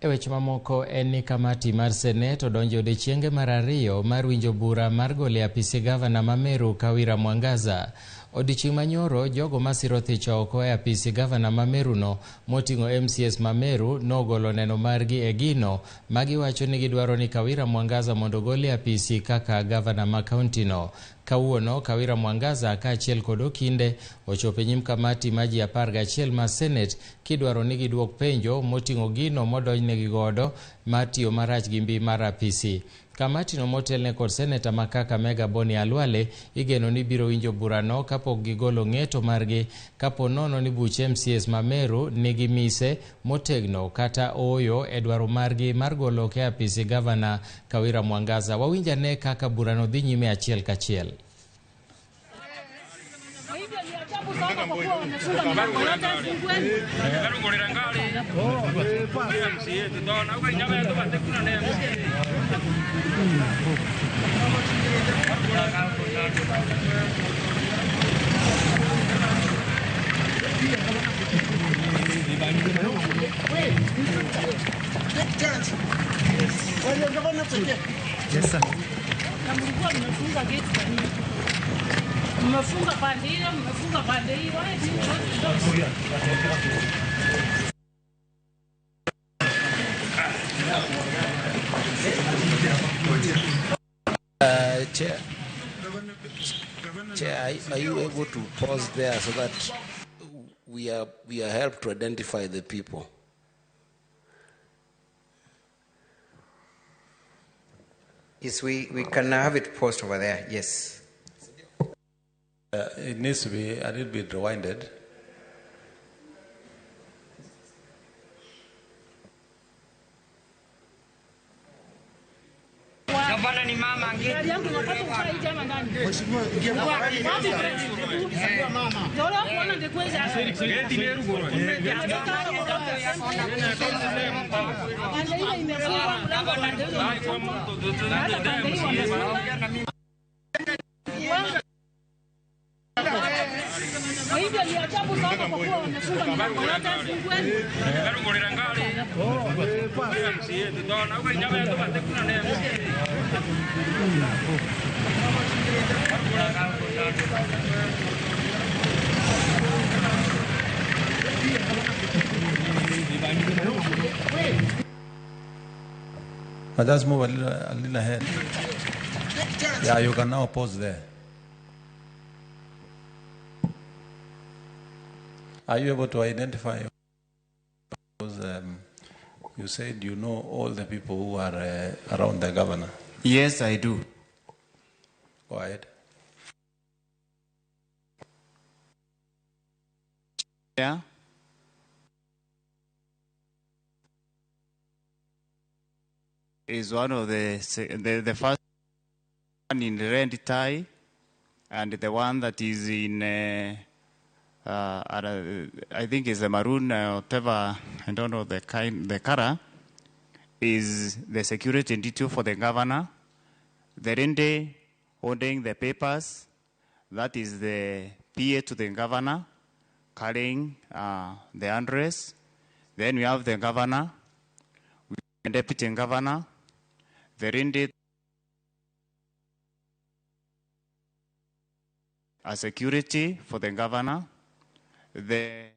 E weche mamoko en ni kamati mar senet odonjo odiechienge mar ariyo mar winjo bura mar golo e apisi gavana ma Meru Kawira Mwangaza. Odiechieng' manyoro jogo masiro thicho oko e apisi gavana ma Meru no moting'o MCS ma Meru nogolo neno margi e gino magiwacho ni gidwaro ni Kawira Mwangaza mondo gol e apisi kaka gavana ma kaunti no. Kawuono Kawira Mwangaza kaachiel kod Okinde ochopo e nyim kamati ma ji 11 ma senet kidwaro ni giduok penjo moting'o gino modonjnegi godo mar tiyo marach gi mbi mar apisi. Kamati no motelne kod seneta ma Kakamega Boni Alwale igeno ni biro winjo burano kapok gigolo ng'eto margi kapo nono ni buch MCS ma Meru nigi mise motegno kata oyo e dwaro margi mar golo ke apisi gavana Kawira Mwangaza. Wawinjane kaka burano dhi nyime achiel kachiel. Yes, sir. Chair, are you able to pause there so that we are helped to identify the people? Yes, we can have it paused over there, yes. It needs to be a little bit rewinded. But let's move a little ahead. Yeah, you can now pause there. Are you able to identify? Because you said you know all the people who are around the governor. Yes, I do. Go ahead. Yeah. Is one of the first one in red tie, and the one that is in I think is a maroon whatever, I don't know the color, is the security detail for the governor. The rende holding the papers, that is the PA to the governor, carrying the address. Then we have the governor, the deputy governor, the rende a security for the governor, the